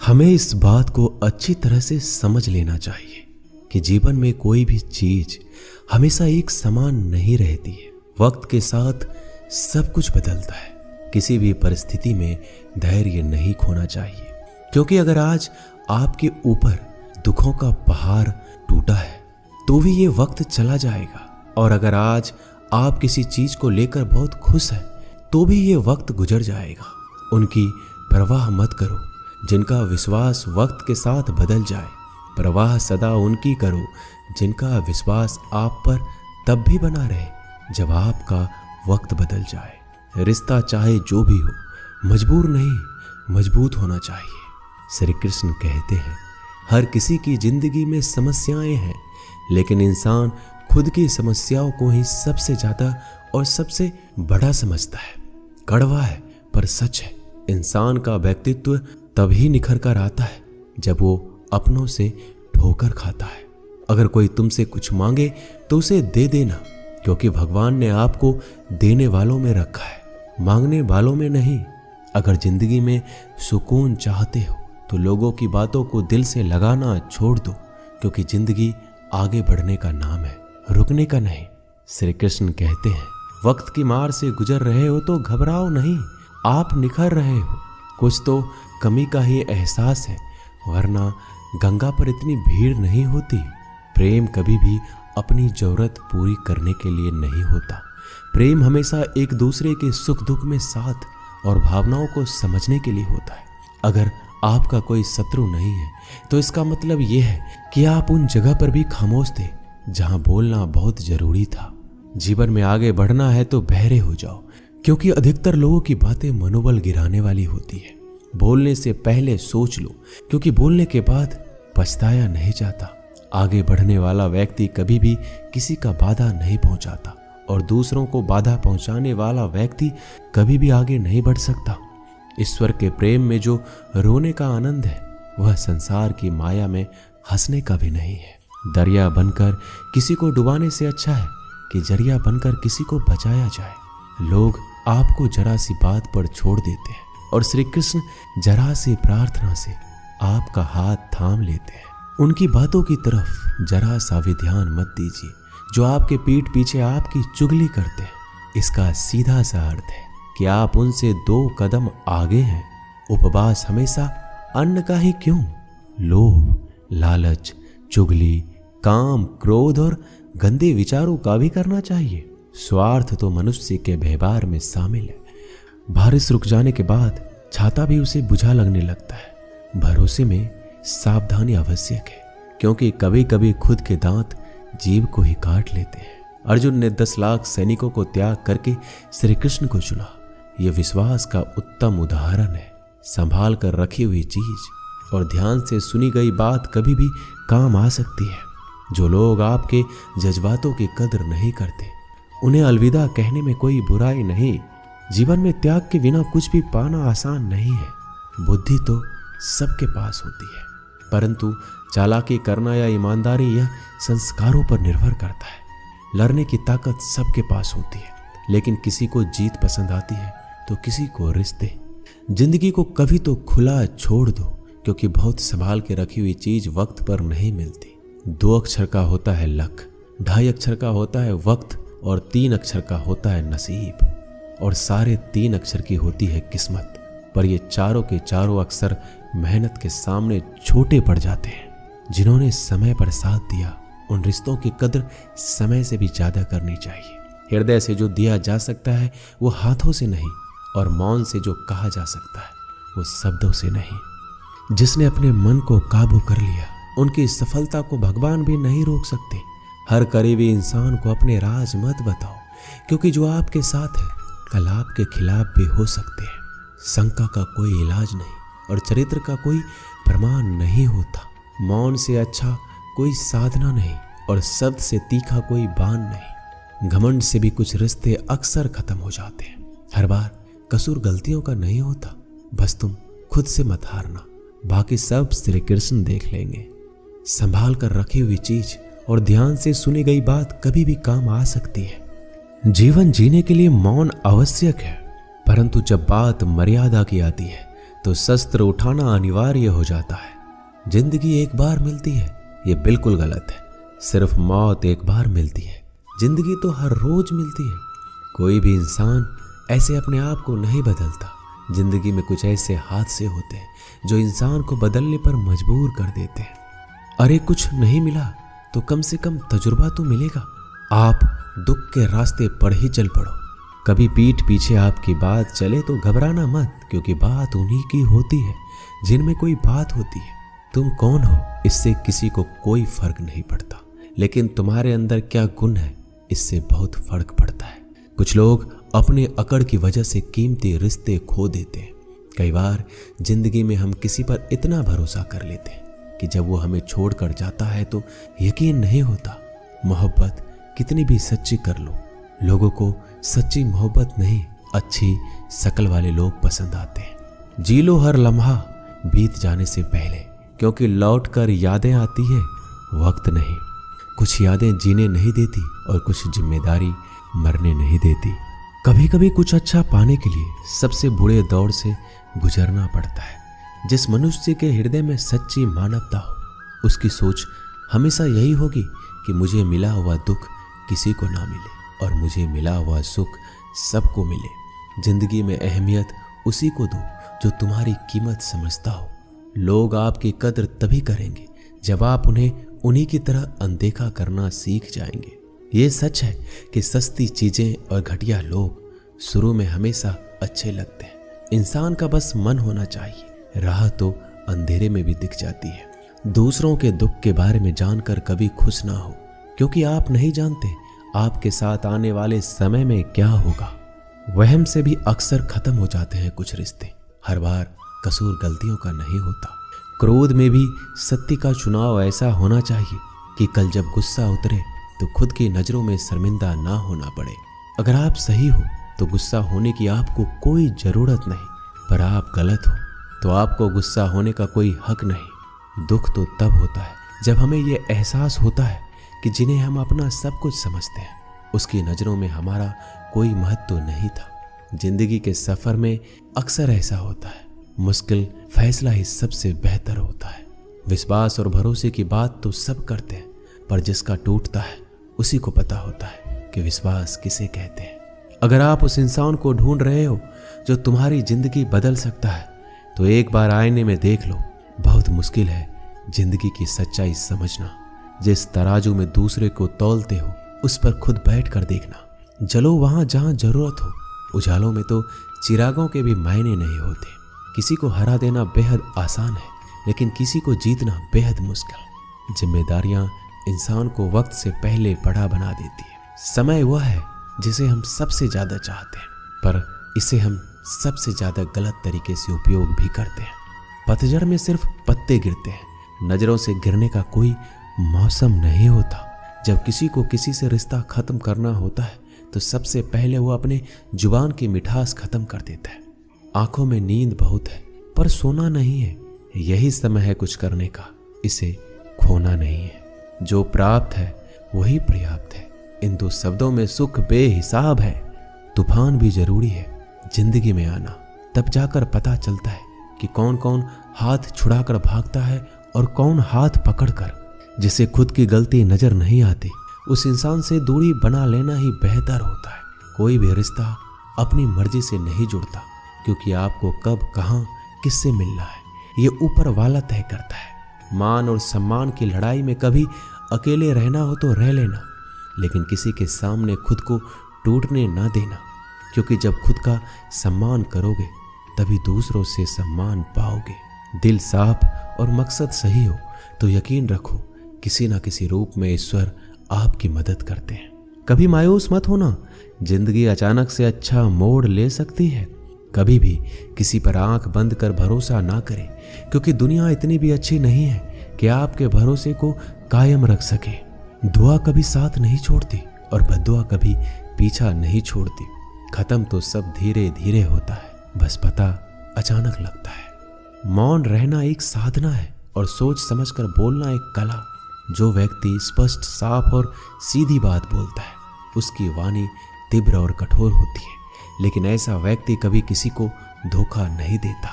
हमें इस बात को अच्छी तरह से समझ लेना चाहिए कि जीवन में कोई भी चीज हमेशा एक समान नहीं रहती है। वक्त के साथ सब कुछ बदलता है। किसी भी परिस्थिति में धैर्य नहीं खोना चाहिए, क्योंकि अगर आज आपके ऊपर दुखों का पहाड़ टूटा है तो भी ये वक्त चला जाएगा, और अगर आज आप किसी चीज को लेकर बहुत खुश हैं तो भी ये वक्त गुजर जाएगा। उनकी परवाह मत करो जिनका विश्वास वक्त के साथ बदल जाए। परवाह सदा उनकी करो जिनका विश्वास आप पर तब भी बना रहे जब आपका वक्त बदल जाए। रिश्ता चाहे जो भी हो, मजबूर नहीं मजबूत होना चाहिए। श्री कृष्ण कहते हैं, हर किसी की जिंदगी में समस्याएं हैं, लेकिन इंसान खुद की समस्याओं को ही सबसे ज्यादा और सबसे बड़ा समझता है। कड़वा है पर सच है। इंसान का व्यक्तित्व तभी निखर कर आता है जब वो अपनों से ठोकर खाता है। अगर कोई तुमसे कुछ मांगे तो उसे दे देना, क्योंकि भगवान ने आपको देने वालों में रखा है, मांगने वालों में नहीं। अगर जिंदगी में सुकून चाहते हो तो लोगों की बातों को दिल से लगाना छोड़ दो, क्योंकि जिंदगी आगे बढ़ने का नाम है, रुकने का नहीं। श्री कृष्ण कहते हैं, वक्त की मार से गुजर रहे हो तो घबराओ नहीं, आप निखर रहे हो। कुछ तो कमी का ही एहसास है, वरना गंगा पर इतनी भीड़ नहीं होती। प्रेम कभी भी अपनी जरूरत पूरी करने के लिए नहीं होता। प्रेम हमेशा एक दूसरे के सुख दुख में साथ और भावनाओं को समझने के लिए होता है। अगर आपका कोई शत्रु नहीं है तो इसका मतलब यह है कि आप उन जगह पर भी खामोश थे जहां बोलना बहुत जरूरी था। जीवन में आगे बढ़ना है तो बहरे हो जाओ, क्योंकि अधिकतर लोगों की बातें मनोबल गिराने वाली होती है। बोलने से पहले सोच लो, क्योंकि बोलने के बाद पछताया नहीं जाता। आगे बढ़ने वाला व्यक्ति कभी भी किसी का बाधा नहीं पहुंचाता, और दूसरों को बाधा पहुंचाने वाला व्यक्ति कभी भी आगे नहीं बढ़ सकता। ईश्वर के प्रेम में जो रोने का आनंद है, वह संसार की माया में हंसने का भी नहीं है। दरिया बनकर किसी को डुबाने से अच्छा है कि जरिया बनकर किसी को बचाया जाए। लोग आपको जरा सी बात पर छोड़ देते हैं, और श्री कृष्ण जरा सी प्रार्थना से आपका हाथ थाम लेते हैं। उनकी बातों की तरफ जरा सा भी ध्यान मत दीजिए जो आपके पीठ पीछे आपकी चुगली करते हैं। इसका सीधा सा अर्थ है कि आप उनसे 2 कदम आगे हैं। उपवास हमेशा अन्न का ही क्यों, लोभ, लालच, चुगली, काम, क्रोध और गंदे विचारों का भी करना चाहिए। स्वार्थ तो मनुष्य के व्यवहार में शामिल है। बारिश रुक जाने के बाद छाता भी उसे बुझा लगने लगता है। भरोसे में सावधानी आवश्यक है, क्योंकि कभी कभी खुद के दांत जीभ को ही काट लेते हैं। अर्जुन ने 10 लाख सैनिकों को त्याग करके श्री कृष्ण को चुना। यह विश्वास का उत्तम उदाहरण है। संभाल कर रखी हुई चीज और ध्यान से सुनी गई बात कभी भी काम आ सकती है। जो लोग आपके जज्बातों की कदर नहीं करते, उन्हें अलविदा कहने में कोई बुराई नहीं। जीवन में त्याग के बिना कुछ भी पाना आसान नहीं है। बुद्धि तो सबके पास होती है, परंतु चालाकी करना या ईमानदारी यह संस्कारों पर निर्भर करता है। लड़ने की ताकत सबके पास होती है, लेकिन किसी को जीत पसंद आती है तो किसी को रिश्ते। जिंदगी को कभी तो खुला छोड़ दो, क्योंकि बहुत संभाल के रखी हुई चीज वक्त पर नहीं मिलती। 2 अक्षर का होता है लक, 2.5 अक्षर का होता है वक्त, और 3 अक्षर का होता है नसीब, और सारे 3 अक्षर की होती है किस्मत। पर ये चारों के चारों अक्षर मेहनत के सामने छोटे पड़ जाते हैं। जिन्होंने समय पर साथ दिया, उन रिश्तों की कदर समय से भी ज्यादा करनी चाहिए। हृदय से जो दिया जा सकता है वो हाथों से नहीं, और मौन से जो कहा जा सकता है वो शब्दों से नहीं। जिसने अपने मन को काबू कर लिया, उनकी सफलता को भगवान भी नहीं रोक सकते। हर करीबी इंसान को अपने राज मत बताओ, क्योंकि जो आपके साथ है कल आपके खिलाफ भी हो सकते हैं। शंका का कोई इलाज नहीं, और चरित्र का कोई प्रमाण नहीं होता। मौन से अच्छा कोई साधना नहीं, और शब्द से तीखा कोई बाण नहीं। घमंड से भी कुछ रिश्ते अक्सर खत्म हो जाते हैं। हर बार कसूर गलतियों का नहीं होता, बस तुम खुद से मत हारना, बाकी सब श्री कृष्ण देख लेंगे। संभाल कर रखी हुई चीज और ध्यान से सुनी गई बात कभी भी काम आ सकती है। जीवन जीने के लिए मौन आवश्यक है, परंतु जब बात मर्यादा की आती है तो शस्त्र उठाना अनिवार्य हो जाता है। जिंदगी एक बार मिलती है, ये बिल्कुल गलत है। सिर्फ मौत एक बार मिलती है। जिंदगी तो हर रोज मिलती है। कोई भी इंसान ऐसे अपने आप को नहीं बदलता। जिंदगी में कुछ ऐसे हादसे होते हैं जो इंसान को बदलने पर मजबूर कर देते हैं। अरे कुछ नहीं मिला तो कम से कम तजुर्बा तो मिलेगा। आप दुख के रास्ते पर ही चल पड़ो। कभी पीठ पीछे आपकी बात चले तो घबराना मत, क्योंकि बात उन्हीं की होती है जिनमें कोई बात होती है। तुम कौन हो इससे किसी को कोई फर्क नहीं पड़ता, लेकिन तुम्हारे अंदर क्या गुण है इससे बहुत फर्क पड़ता है। कुछ लोग अपने अकड़ की वजह से कीमती रिश्ते खो देते हैं। कई बार जिंदगी में हम किसी पर इतना भरोसा कर लेते हैं कि जब वो हमें छोड़कर जाता है तो यकीन नहीं होता। मोहब्बत कितनी भी सच्ची कर लो, लोगों को सच्ची मोहब्बत नहीं, अच्छी शक्ल वाले लोग पसंद आते हैं। जी लो हर लम्हा बीत जाने से पहले, क्योंकि लौट कर यादें आती है, वक्त नहीं। कुछ यादें जीने नहीं देती और कुछ जिम्मेदारी मरने नहीं देती। कभी कभी कुछ अच्छा पाने के लिए सबसे बुरे दौर से गुजरना पड़ता है। जिस मनुष्य के हृदय में सच्ची मानवता हो, उसकी सोच हमेशा यही होगी कि मुझे मिला हुआ दुख किसी को ना मिले और मुझे मिला हुआ सुख सबको मिले। जिंदगी में अहमियत उसी को दो जो तुम्हारी कीमत समझता हो। लोग आपकी कद्र तभी करेंगे जब आप उन्हें उन्हीं की तरह अनदेखा करना सीख जाएंगे। ये सच है कि सस्ती चीजें और घटिया लोग शुरू में हमेशा अच्छे लगते हैं। इंसान का बस मन होना चाहिए। राह तो अंधेरे में भी दिख जाती है। दूसरों के दुख के बारे में जानकर कभी खुश ना हो, क्योंकि आप नहीं जानते आपके साथ आने वाले समय में क्या होगा। वहम से भी अक्सर खत्म हो जाते हैं कुछ रिश्ते। हर बार कसूर गलतियों का नहीं होता। क्रोध में भी सत्य का चुनाव ऐसा होना चाहिए कि कल जब गुस्सा उतरे तो खुद की नजरों में शर्मिंदा ना होना पड़े। अगर आप सही हो तो गुस्सा होने की आपको कोई जरूरत नहीं, पर आप गलत हो तो आपको गुस्सा होने का कोई हक नहीं। दुख तो तब होता है जब हमें यह एहसास होता है कि जिन्हें हम अपना सब कुछ समझते हैं, उसकी नजरों में हमारा कोई महत्व नहीं था। जिंदगी के सफर में अक्सर ऐसा होता है। मुश्किल फैसला ही सबसे बेहतर होता है। विश्वास और भरोसे की बात तो सब करते हैं, पर जिसका टूटता है उसी को पता होता है कि विश्वास किसे कहते हैं। अगर आप उस इंसान को ढूंढ रहे हो जो तुम्हारी जिंदगी बदल सकता है, तो एक बार आईने में देख लो। बहुत मुश्किल है जिंदगी की सच्चाई समझना। जिस तराजू में दूसरे को तौलते हो, उस पर खुद बैठ कर देखना। जलो वहां जहां जरूरत हो। उजालों में तो चिरागों के भी मायने नहीं होते। किसी को हरा देना बेहद आसान है, लेकिन किसी को जीतना बेहद मुश्किल। जिम्मेदारियां इंसान को वक्त से पहले बड़ा बना देती है। समय वह है जिसे हम सबसे ज्यादा चाहते हैं, पर इसे हम सबसे ज्यादा गलत तरीके से उपयोग भी करते हैं। पतझड़ में सिर्फ पत्ते गिरते हैं, नजरों से गिरने का कोई मौसम नहीं होता। जब किसी को किसी से रिश्ता खत्म करना होता है तो सबसे पहले वो अपने जुबान की मिठास खत्म कर देता है। आंखों में नींद बहुत है, पर सोना नहीं है। यही समय है कुछ करने का, इसे खोना नहीं है। जो प्राप्त है वही पर्याप्त है। इन दो शब्दों में सुख बेहिसाब है। तूफान भी जरूरी है जिंदगी में आना, तब जाकर पता चलता है कि कौन कौन हाथ छुड़ाकर भागता है और कौन हाथ पकड़कर। जिसे खुद की गलती नजर नहीं आती, उस इंसान से दूरी बना लेना ही बेहतर होता है। कोई भी रिश्ता अपनी मर्जी से नहीं जुड़ता, क्योंकि आपको कब कहां किससे मिलना है ये ऊपर वाला तय करता है। मान और सम्मान की लड़ाई में कभी अकेले रहना हो तो रह लेना, लेकिन किसी के सामने खुद को टूटने ना देना, क्योंकि जब खुद का सम्मान करोगे तभी दूसरों से सम्मान पाओगे। दिल साफ और मकसद सही हो तो यकीन रखो किसी ना किसी रूप में ईश्वर आपकी मदद करते हैं। कभी मायूस मत होना, जिंदगी अचानक से अच्छा मोड़ ले सकती है। कभी भी किसी पर आंख बंद कर भरोसा ना करें, क्योंकि दुनिया इतनी भी अच्छी नहीं है कि आपके भरोसे को कायम रख सके। दुआ कभी साथ नहीं छोड़ती और बद्दुआ कभी पीछा नहीं छोड़ती। खत्म तो सब धीरे धीरे होता है, बस पता अचानक लगता है। मौन रहना एक साधना है और सोच समझकर बोलना एक कला। जो व्यक्ति स्पष्ट, साफ और सीधी बात बोलता है, उसकी वाणी तीव्र और कठोर होती है, लेकिन ऐसा व्यक्ति कभी किसी को धोखा नहीं देता।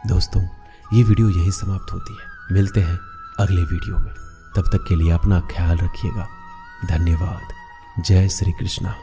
दोस्तों, ये वीडियो यही समाप्त होती है। मिलते हैं अगले वीडियो में। तब तक के लिए अपना ख्याल रखिएगा। धन्यवाद। जय श्री कृष्णा।